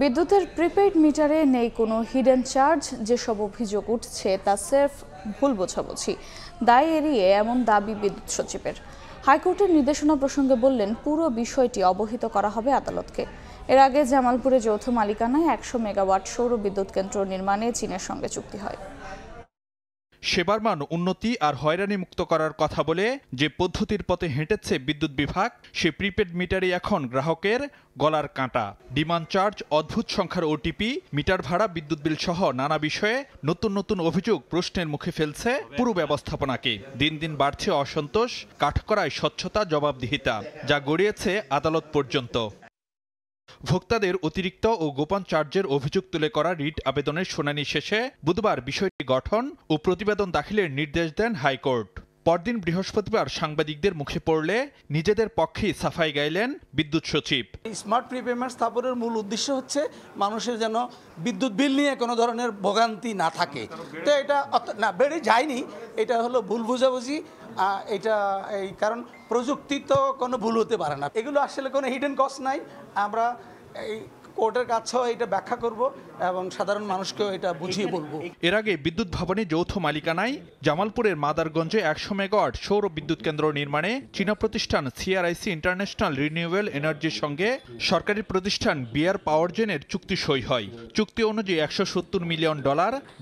বিদ্যুতের প্রিপেইড মিটারে নেই কোনো হিডেন চার্জ। যেসব অভিযোগ উঠছে তা সির্ফ ভুল বোঝাবুঝি। দায় এড়িয়ে এমন দাবি বিদ্যুৎ সচিবের। হাইকোর্টের নির্দেশনা প্রসঙ্গে বললেন, পুরো বিষয়টি অবহিত করা হবে আদালতকে। এর আগে জামালপুরে যৌথ মালিকানায় ১০০ মেগাওয়াট সৌর বিদ্যুৎ কেন্দ্র নির্মাণে চীনের সঙ্গে চুক্তি হয়। সেবার মান উন্নতি আর হয়রানি মুক্ত করার কথা বলে যে পদ্ধতির পথে হেঁটেছে বিদ্যুৎ বিভাগ, সে প্রিপেড মিটারই এখন গ্রাহকের গলার কাঁটা। ডিমান্ড চার্জ, অদ্ভুত সংখ্যার ওটিপি, মিটার ভাড়া, বিদ্যুৎ বিল সহ নানা বিষয়ে নতুন নতুন অভিযোগ প্রশ্নের মুখে ফেলছে পুরো ব্যবস্থাপনাকে। দিন দিন বাড়ছে অসন্তোষ, কাঠকড়ায় স্বচ্ছতা, জবাবদিহিতা, যা গড়িয়েছে আদালত পর্যন্ত। ভোক্তাদের অতিরিক্ত ও গোপন চার্জের অভিযোগ তুলে করা রিট আবেদনের শুনানি শেষে বুধবার বিষয়টি গঠন ও প্রতিবেদন দাখিলের নির্দেশ দেন হাইকোর্ট। পরদিন বৃহস্পতিবার সাংবাদিকদের মুখে পড়লে নিজেদের পক্ষেই সাফাই গাইলেন বিদ্যুৎ সচিব। স্মার্ট প্রিপেমেন্ট স্থাপনের মূল উদ্দেশ্য হচ্ছে মানুষের যেন বিদ্যুৎ বিল নিয়ে কোনো ধরনের ভোগান্তি না থাকে। তো এটা না বেড়ে যায়নি, এটা হলো ভুল বোঝাবুঝি। এটা এই কারণ প্রযুক্তি তো কোনো ভুল হতে পারে না, এগুলো আসলে কোনো হিডেন কস্ট নাই। আমরা এই কোর্টের কাছেও এটা ব্যাখ্যা করব এবং সাধারণ মানুষকেও এটা বুঝিয়ে বলবো। এর আগে বিদ্যুৎ ভবনে যৌথ মালিকানায় জামালপুরের মাদারগঞ্জে ১০০ মেগাওয়াট সৌর বিদ্যুৎ কেন্দ্র নির্মাণে চীনা প্রতিষ্ঠান সিআরআইসি ইন্টারন্যাশনাল রিনিউয়েবল এনার্জির সঙ্গে সরকারি প্রতিষ্ঠান বিআর পাওয়ারজেনের চুক্তি সই হয়। চুক্তি অনুযায়ী $১৭০ মিলিয়ন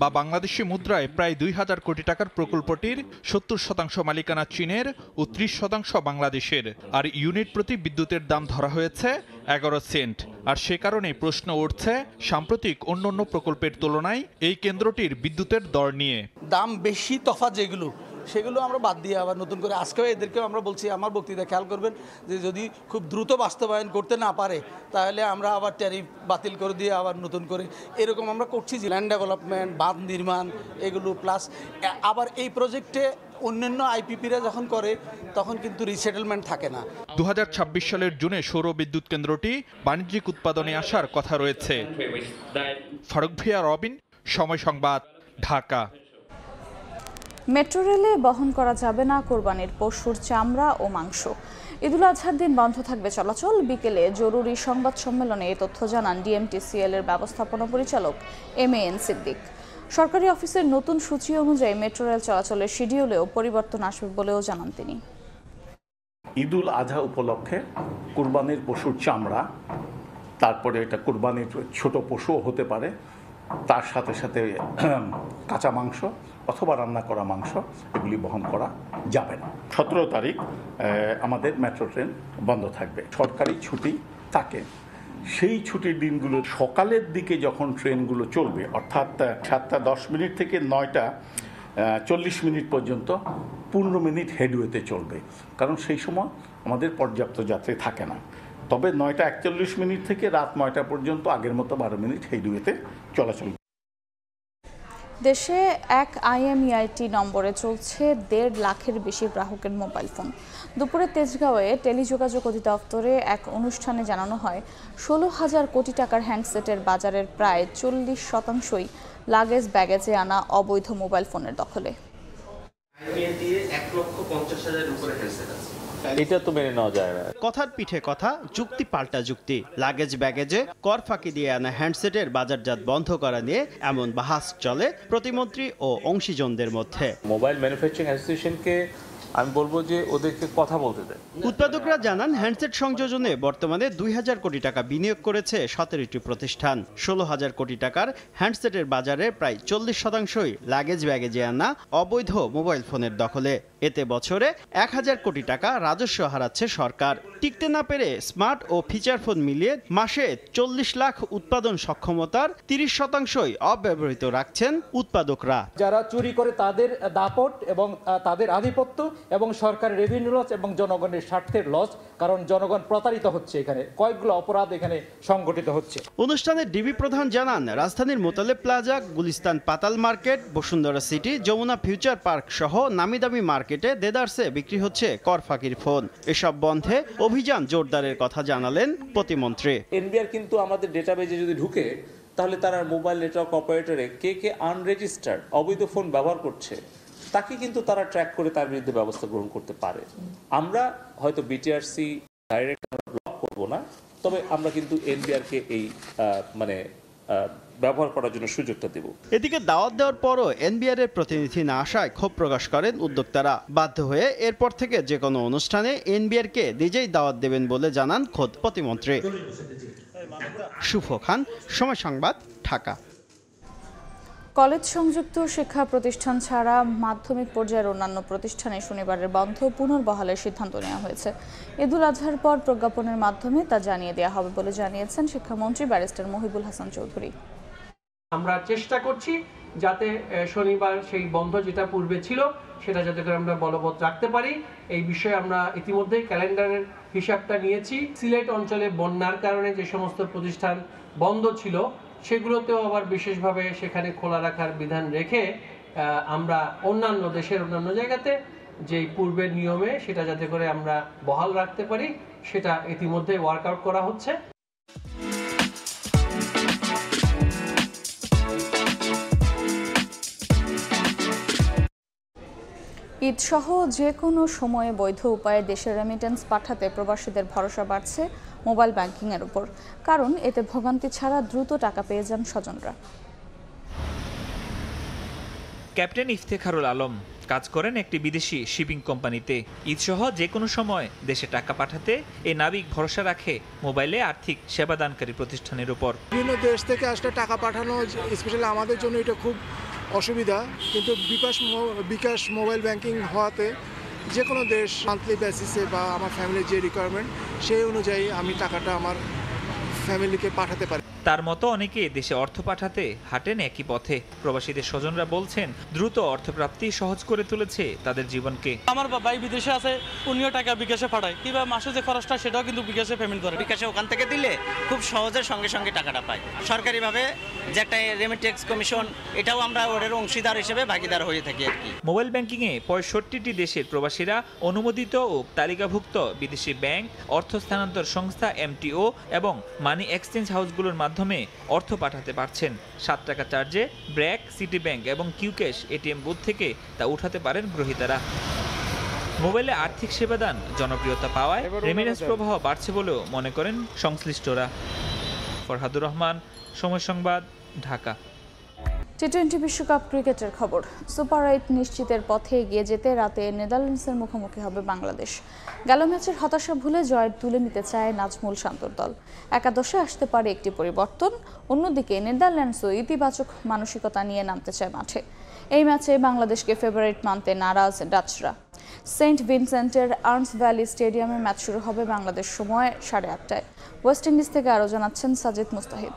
বা বাংলাদেশি মুদ্রায় প্রায় ২,০০০ কোটি টাকার প্রকল্পটির ৭০% মালিকানা চীনের ও ৩০% বাংলাদেশের। আর ইউনিট প্রতি বিদ্যুতের দাম ধরা হয়েছে 11 সেন্ট। আর সে কারণে প্রশ্ন উঠছে সাম্প্রতিক অন্যান্য প্রকল্পের তুলনায় এই কেন্দ্রটির বিদ্যুতের দর নিয়ে। দাম বেশি তফাৎ যেগুলো, সেগুলো আমরা বাদ দিয়ে আবার নতুন করে আজকেও এদেরকেও আমরা বলছি, আমার বক্তৃতা খেয়াল করবেন যে যদি খুব দ্রুত বাস্তবায়ন করতে না পারে তাহলে আমরা আবার ট্যারিফ বাতিল করে দিয়ে আবার নতুন করে এরকম আমরা করছি যে ল্যান্ড ডেভেলপমেন্ট, বাঁধ নির্মাণ, এগুলো প্লাস আবার এই প্রজেক্টে অন্যান্য আইপিপিরা যখন করে তখন কিন্তু রিসেটেলমেন্ট থাকে না। ২০২৬ সালের জুনে সৌর বিদ্যুৎ কেন্দ্রটি বাণিজ্যিক উৎপাদনে আসার কথা রয়েছে। ফারুক ভিয়া, রবিন, সময় সংবাদ, ঢাকা। মেট্রো রেলে বহন করা যাবে না কোরবানির পশুর চামড়া ও মাংস। ঈদুল আজহার দিন বন্ধ থাকবে চলাচল। বিকেলে জরুরি সংবাদ সম্মেলনে এ তথ্য জানান ডিএমটিসিএল এর ব্যবস্থাপনা পরিচালক এম.এ.এন. সিদ্দিক। সরকারি অফিসের নতুন সূচি অনুযায়ী মেট্রো রেল চলাচলের শিডিউলেও পরিবর্তন আসবে বলেও জানান তিনি। ঈদুল আজহা উপলক্ষে কুরবানির পশুর চামড়া, তারপরে এটা কুরবানির ছোট পশুও হতে পারে, তার সাথে সাথে কাঁচা মাংস অথবা রান্না করা মাংস, এগুলি বহন করা যাবে না। 17 তারিখ আমাদের মেট্রো ট্রেন বন্ধ থাকবে। সরকারি ছুটি থাকে সেই ছুটির দিনগুলো সকালের দিকে যখন ট্রেনগুলো চলবে, অর্থাৎ 7:10 থেকে 9:40 পর্যন্ত 15 মিনিট হেডওয়েতে চলবে, কারণ সেই সময় আমাদের পর্যাপ্ত যাত্রী থাকে না। তবে 9:41 থেকে রাত 9টা পর্যন্ত আগের মতো 12 মিনিট হেডওয়েতে চলাচল। দেশে এক IMEIT নম্বরে চলছে 1.5 লাখের বেশি গ্রাহকের মোবাইল ফোন। দুপুরে তেজগাঁওয়ে টেলিযোগাযোগ অধিদপ্তরে এক অনুষ্ঠানে জানানো হয় 16,000 কোটি টাকার হ্যান্ডসেটের বাজারের প্রায় 40%ই লাগেজ ব্যাগেজে আনা অবৈধ মোবাইল ফোনের দখলে। এটা তো মেনে নেওয়া যায় না। কথার পিঠে কথা, যুক্তি পাল্টা যুক্তি। লাগেজ ব্যাগেজে কর ফাঁকি দিয়ে আনা হ্যান্ডসেটের বাজারজাত বন্ধ করা নিয়ে এমন বাহাস চলে প্রতিমন্ত্রী ও অংশীজনদের মধ্যে। মোবাইল ম্যানুফ্যাকচারিং অ্যাসোসিয়েশনকে আমি বলবো যে ওদেরকে কথা বলতে দেয়। উৎপাদকরা জানান হ্যান্ডসেট সংযোজনে বর্তমানে 2,000 কোটি টাকা বিনিয়োগ করেছে 17টি প্রতিষ্ঠান। 16,000 কোটি টাকার হ্যান্ডসেটের বাজারে প্রায় 40%ই লাগেজ ব্যাগেজে আনা অবৈধ মোবাইল ফোনের দখলে। এতে বছরে 1,000 কোটি টাকা রাজস্ব হারাচ্ছে সরকার। টিকতে না পেরে স্মার্ট ও ফিচার ফোন মিলিয়ে মাসে 40 লাখ উৎপাদন সক্ষমতার 30%ই অব্যবহৃত রাখছেন উৎপাদকরা। যারা চুরি করে তাদের দাপট এবং তাদের আধিপত্য এবং সরকারের রেভিনিউ লস এবং জনগণের স্বার্থের লস, কারণ জনগণ প্রতারিত হচ্ছে। এখানে কয়েকগুলো অপরাধ এখানে সংগঠিত হচ্ছে। অনুষ্ঠানে ডিবি প্রধান জানান রাজধানীর মোতালেব প্লাজা, গুলিস্তান পাতাল market, Bashundhara city, Jamuna future park সহ নামি দামি মার্কেটে দেদারসে বিক্রি হচ্ছে কর ফাঁকির ফোন। এসব বন্ধে অভিযান জোরদারের কথা জানালেন প্রতিমন্ত্রী। এনবিআর কিন্তু আমাদের ডেটাবেজে যদি ঢুকে, তাহলে তারা মোবাইল নেটওয়ার্ক অপারেটরে কে আনরেজিস্টার্ড অবৈধ ফোন ব্যবহার করছে তাকে কিন্তু তারা ট্র্যাক করে তার বিরুদ্ধে ব্যবস্থা গ্রহণ করতে পারে। আমরা হয়তো বিটিআরসি ডাইরেক্ট ব্লক করব না, তবে আমরা কিন্তু এনবিআরকে এই ব্যবহার করার জন্য সুযোগটা দেব। এদিকে দাওয়াত দেওয়ার পরও এনবিআর এর প্রতিনিধি না আসায় ক্ষোভ প্রকাশ করেন উদ্যোক্তারা। বাধ্য হয়ে এরপর থেকে যে কোনো অনুষ্ঠানে এনবিআর কে নিজেই দাওয়াত দেবেন বলে জানান খোদ প্রতিমন্ত্রী। শুভ খান, সময় সংবাদ, ঢাকা। কলেজ সংযুক্ত শিক্ষা প্রতিষ্ঠান ছাড়া মাধ্যমিক পর্যায়ের অন্যান্য প্রতিষ্ঠানে শনিবারের বন্ধ পুনর্বহালের সিদ্ধান্ত নেওয়া হয়েছে। ঈদুল আজহার পর প্রজ্ঞাপনের মাধ্যমে তা জানিয়ে দেওয়া হবে বলে জানিয়েছেন শিক্ষামন্ত্রী ব্যারিস্টার মহিবুল হাসান চৌধুরী। আমরা চেষ্টা করছি যাতে শনিবার সেই বন্ধ যেটা পূর্বে ছিল সেটা যাতে করে আমরা বলবৎ রাখতে পারি। এই বিষয়ে আমরা ইতিমধ্যেই ক্যালেন্ডারের হিসাবটা নিয়েছি। সিলেট অঞ্চলে বন্যার কারণে যে সমস্ত প্রতিষ্ঠান বন্ধ ছিল সেগুলোতেও আবার বিশেষভাবে সেখানে খোলা রাখার বিধান রেখে আমরা অন্যান্য দেশের অন্যান্য জায়গাতে যেই পূর্বের নিয়মে সেটা যাতে করে আমরা বহাল রাখতে পারি সেটা ইতিমধ্যে ওয়ার্কআউট করা হচ্ছে। ঈদ সহ যে কোনো সময়ে বৈধ উপায়ে দেশে রেমিটেন্স পাঠাতে প্রবাসীদের ভরসা বাড়ছে মোবাইল ব্যাংকিংয়ের উপর, কারণ এতে ভোগান্তি ছাড়া দ্রুত টাকা পেয়ে যান স্বজনরা। ক্যাপ্টেন ইফতেখারুল আলম কাজ করেন একটি বিদেশি শিপিং কোম্পানিতে। ঈদসহ যে কোনো সময় দেশে টাকা পাঠাতে এই নাবিক ভরসা রাখে মোবাইলে আর্থিক সেবাদানকারী প্রতিষ্ঠানের উপর। বিভিন্ন দেশ থেকে আসলে টাকা পাঠানো স্পেশালি আমাদের জন্য এটা খুব অসুবিধা, কিন্তু বিকাশ মোবাইল ব্যাংকিং হওয়াতে যে কোনো দেশ মান্থলি বেসিসে বা আমার ফ্যামিলির যে রিকোয়ারমেন্ট সেই অনুযায়ী আমি টাকাটা আমার ফ্যামিলিকে পাঠাতে পারি। তার মতো অনেকে দেশে অর্থ পাঠাতে হাঁটেন একই পথে। প্রবাসীদের স্বজনরা বলছেন দ্রুত অর্থপ্রাপ্তি সহজ করে তুলেছে তাদের জীবনকে। আমার ভাই বিদেশে আছে, উনিও টাকা বিকাশে পাঠায়, কিংবা মাসে যে খরচটা সেটাও কিন্তু বিকাশে পেমেন্ট করে। বিকাশে ওখান থেকে দিলে খুব সহজে সঙ্গে সঙ্গে টাকাটা পায়। সরকারিভাবে যে একটা রেমিটেন্স কমিশন, এটাও আমরা ওদের অংশীদার হিসেবে ভাগিদার হয়ে থাকি আর কি। মোবাইল ব্যাংকিংয়ে 65টি দেশের প্রবাসীরা অনুমোদিত ও তালিকাভুক্ত বিদেশি ব্যাংক, অর্থ স্থানান্তর সংস্থা MTO এবং মানি এক্সচেঞ্জ হাউসগুলোর মাধ্যমে অর্থ পাঠাতে পারছেন। 7 টাকা চার্জে ব্র্যাক, সিটি ব্যাংক এবং কিউক্যাশ ATM বুথ থেকে তা উঠাতে পারেন গ্রহীতারা। মোবাইলে আর্থিক সেবাদান জনপ্রিয়তা পাওয়ায় রেমিটেন্স প্রবাহ বাড়ছে বলেও মনে করেন সংশ্লিষ্টরা। ফরহাদুর রহমান, সময় সংবাদ, ঢাকা। টি-20 বিশ্বকাপ ক্রিকেটের খবর। সুপার 8 নিশ্চিতের পথে এগিয়ে যেতে রাতে নেদারল্যান্ডসের মুখোমুখি হবে বাংলাদেশ। গেল ম্যাচের হতাশা ভুলে জয় তুলে নিতে চায় নাজমুল শান্তর দল। একাদশে আসতে পারে একটি পরিবর্তন। অন্যদিকে নেদারল্যান্ডসও ইতিবাচক মানসিকতা নিয়ে নামতে চায় মাঠে। এই ম্যাচে বাংলাদেশকে ফেভারিট মানতে নারাজ ডাচরা। সেন্ট ভিনসেন্টের আর্নস ভ্যালি স্টেডিয়ামে ম্যাচ শুরু হবে বাংলাদেশ সময় 8:30টায়। ওয়েস্ট ইন্ডিজ থেকে আরও জানাচ্ছেন সাজিদ মুস্তাহিদ।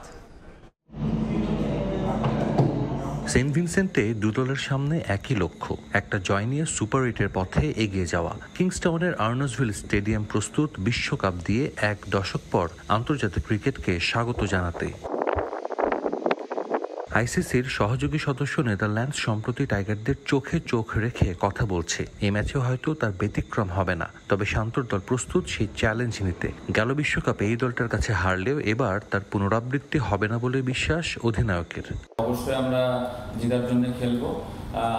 সেন্ট ভিনসেন্টে দু দলের সামনে একই লক্ষ্য, একটা জয় নিয়ে সুপার 8-এর পথে এগিয়ে যাওয়া। কিংস্টাউনের আর্নসভিল স্টেডিয়াম প্রস্তুত বিশ্বকাপ দিয়ে এক দশক পর আন্তর্জাতিক ক্রিকেটকে স্বাগত জানাতে। আইসিসির সহযোগী সদস্য নেদারল্যান্ডস সম্প্রতি টাইগারদের চোখে চোখ রেখে কথা বলছে। এই ম্যাচেও হয়তো তার ব্যতিক্রম হবে না, তবে শান্তর দল প্রস্তুত সেই চ্যালেঞ্জ নিতে। গেল বিশ্বকাপে এই দলটার কাছে হারলেও এবার তার পুনরাবৃত্তি হবে না বলে বিশ্বাস অধিনায়কের। অবশ্যই আমরা জেতার জন্য খেলবো,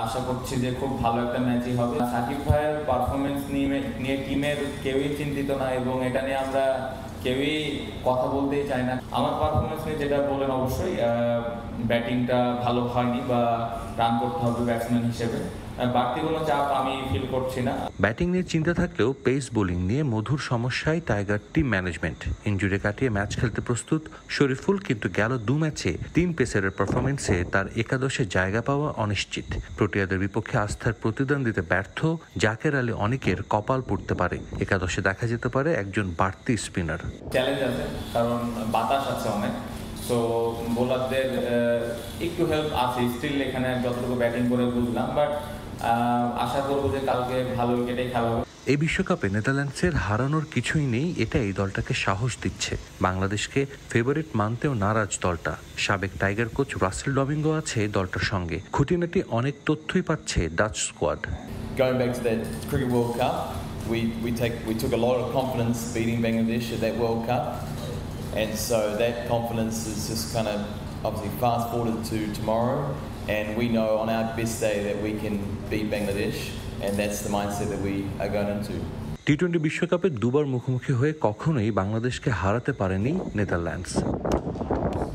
আশা করছি যে খুব ভালো একটা ম্যাচই হবে। সাকিব ভাইয়ের পারফরমেন্স নিয়ে টিমের কেউই চিন্তিত না এবং এটা নিয়ে আমরা কেউই কথা বলতেই চায় না। আমার পারফরমেন্স নিয়ে যেটা বললেন, অবশ্যই ব্যাটিংটা ভালো হয়নি বা রান করতে হবে ব্যাটসম্যান হিসেবে, বাড়তি কোনো চাপ আমি ফিল করছি না। ব্যাটিং নিয়ে চিন্তা থাকলেও পেস বোলিং নিয়ে মধুর সমস্যায় টাইগার টিম ম্যানেজমেন্ট। ইনজুরি কাটিয়ে ম্যাচ খেলতে প্রস্তুত শরীফুল, কিন্তু গেল 2 ম্যাচে 3 পেসারের পারফরমেন্সে তার একাদশে জায়গা পাওয়া অনিশ্চিত। প্রোটিয়াদের বিপক্ষে আস্থার প্রতিদ্বন্দ্বিতা ব্যর্থ জাকের আলী অনেকের কপাল পড়তে পারে। একাদশে দেখা যেতে পারে একজন বাড়তি স্পিনার। চ্যালেঞ্জ আছে কারণ বাতাস আছে অনেক, তো বোলারদের একটু হেল্প আছে স্টিল। এখানে যতটুকু ব্যাটিং করে বুঝলাম, বাট আশা করবো যে কালকে ভালো উইকেটেই খেলা হবে। এই বিশ্বকাপে নেদারল্যান্ডসের হারানোর কিছুই নেই, এটা এই দলটাকে সাহস দিচ্ছে। বাংলাদেশকে ফেভারিট মানতেও নারাজ দলটা। সাবেক টাইগার কোচ রাসেল ডমিঙ্গো আছে দলটার সঙ্গে। খুঁটিনাটি অনেক তথ্যই পাচ্ছে Dutch squad. Going back to that Cricket World Cup, we took a lot of confidence beating Bangladesh at that World Cup, and so that confidence is just kind of obviously fast forwarded to tomorrow, and we know on our best day that we can beat Bangladesh, and that's the mindset that we are going into. টি-20 বিশ্বকাপে দুবার মুখোমুখি হয়ে কখনোই বাংলাদেশকে হারাতে পারেনি Netherlands.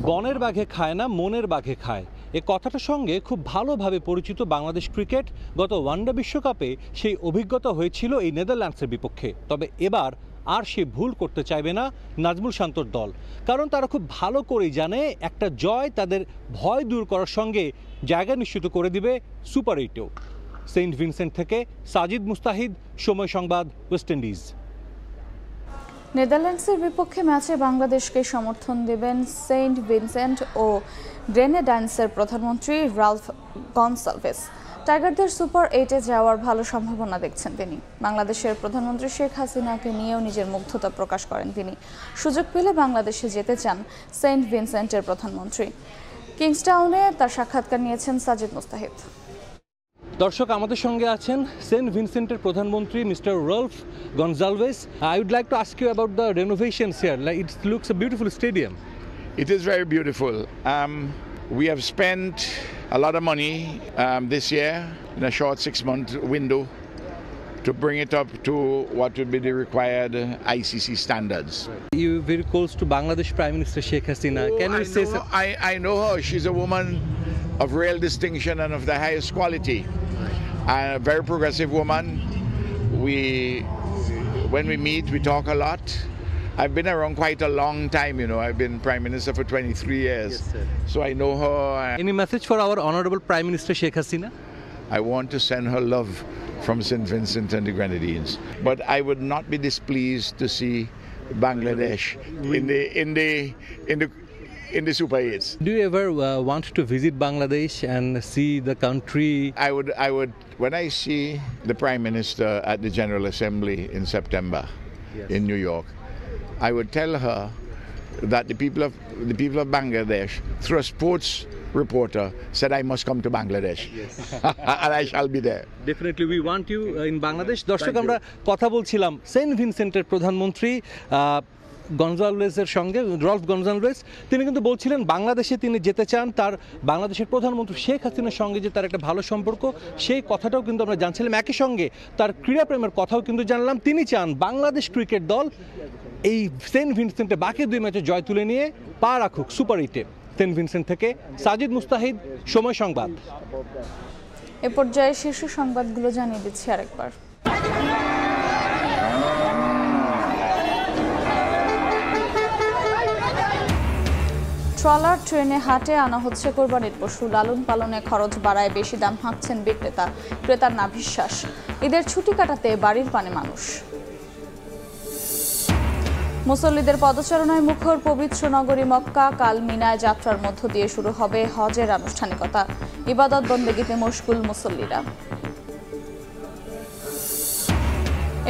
বনের বাঘে খায় না, মনের বাঘে খায়, এ কথাটার সঙ্গে খুব ভালোভাবে পরিচিত বাংলাদেশ ক্রিকেট। গত ওয়ানডে বিশ্বকাপে সেই অভিজ্ঞতা হয়েছিল এই নেদারল্যান্ডসের বিপক্ষে। তবে এবার আর সে ভুল করতে চাইবে না নাজমুল শান্তর দল, কারণ তারা খুব ভালো করেই জানে একটা জয় তাদের ভয় দূর করার সঙ্গে জায়গা নিশ্চিত করে দিবে সুপার 8-এও। সেন্ট ভিনসেন্ট থেকে সাজিদ মুস্তাহিদ, সময় সংবাদ, ওয়েস্ট ইন্ডিজ। নেদারল্যান্ডসের বিপক্ষে ম্যাচে বাংলাদেশকে সমর্থন দেবেন সেন্ট ভিনসেন্ট ও গ্রেনেডাইন্সের প্রধানমন্ত্রী রালফ গনসালভেস। টাইগারদের সুপার 8-এ যাওয়ার ভালো সম্ভাবনা দেখছেন তিনি। বাংলাদেশের প্রধানমন্ত্রী শেখ হাসিনাকে নিয়েও নিজের মুগ্ধতা প্রকাশ করেন তিনি। সুযোগ পেলে বাংলাদেশে যেতে চান সেন্ট ভিনসেন্টের প্রধানমন্ত্রী। কিংস্টাউনে তার সাক্ষাৎকার নিয়েছেন সাজিদ মুস্তাহিদ। দর্শক, আমাদের সঙ্গে আছেন সেন্ট ভিনসেন্টের প্রধানমন্ত্রী mister Ralph Gonçalves. I would like to ask you about the renovations here. Like, it looks a beautiful stadium. It is very beautiful. We have spent a lot of money this year in a short 6-month window to bring it up to what would be the required ICC standards. You're very close to Bangladesh Prime Minister Sheikh Hasina. Can you say something? I know her. She's a woman of real distinction and of the highest quality. A very progressive woman. When we meet, we talk a lot. I've been around quite a long time, you know. I've been Prime Minister for 23 years. Yes, sir. So I know her. Any message for our Honorable Prime Minister Sheikh Hasina? I want to send her love from St. Vincent and the Grenadines. But I would not be displeased to see Bangladesh in the Super 8s. Do you ever want to visit Bangladesh and see the country? I would. When I see the Prime Minister at the General Assembly in September in New York, I would tell her that the people of Bangladesh, through a sports reporter, said I must come to Bangladesh. Yes. And I shall be there. Definitely, we want you in Bangladesh. দর্শক, আমরা কথা বলছিলাম Saint ভিনসেন্টের প্রধানমন্ত্রী গনজালভেসের সঙ্গে, Ralph Gonsalves. তিনি কিন্তু বলছিলেন বাংলাদেশে তিনি যেতে চান, তার বাংলাদেশের প্রধানমন্ত্রী শেখ হাসিনার সঙ্গে যে তার একটা ভালো সম্পর্ক, সেই কথাটাও কিন্তু আমরা জানছিলাম। একই সঙ্গে তার ক্রীড়াপ্রেমের কথাও কিন্তু জানলাম। তিনি চান বাংলাদেশ ক্রিকেট দল এই সেন্ট ভিনসেন্টে বাকি 2 ম্যাচে জয় তুলে নিয়ে পা রাখুক সুপার 8-এ। সেন্ট ভিনসেন্ট থেকে সাজিদ মুস্তাহিদ, সময় সংবাদ। এ পর্যায়ে শীর্ষ সংবাদগুলো জানিয়ে দিচ্ছি আরেকবার। ট্রলার ট্রেনে হাটে আনা হচ্ছে কোরবানির পশু। লালন পালনে খরচ বাড়ায় বেশি দাম হাঁকছেন বিক্রেতা। ক্রেতার নাভিশ্বাস, ঈদের ছুটি কাটাতে বাড়ির পানে মানুষ। মুসল্লিদের পদচারণায় মুখর পবিত্র নগরী মক্কা। কাল মিনায় যাত্রার মধ্য দিয়ে শুরু হবে হজের আনুষ্ঠানিকতা। ইবাদত বন্দেগীতে মশগুল মুসল্লিরা।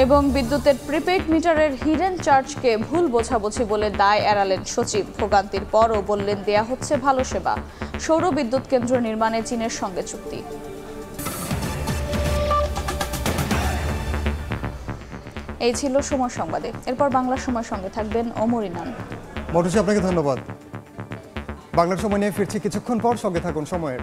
এবং বিদ্যুতের প্রিপেড মিটারের হিডেন চার্জকে ভুল বোঝাবুঝি বলে দায় এড়ালেন সচিব। ভোগান্তির পরও বললেন দেয়া হচ্ছে ভালো সেবা। সৌর বিদ্যুৎ কেন্দ্র নির্মাণে চীনের সঙ্গে চুক্তি। এই ছিল সময় সংবাদে। এরপর বাংলা সময় সঙ্গে থাকবেন ওমর ইনান। মধুসী, আপনাকে ধন্যবাদ। বাংলার সময় নিয়ে ফিরছি কিছুক্ষণ পর, সঙ্গে থাকুন সময়ের।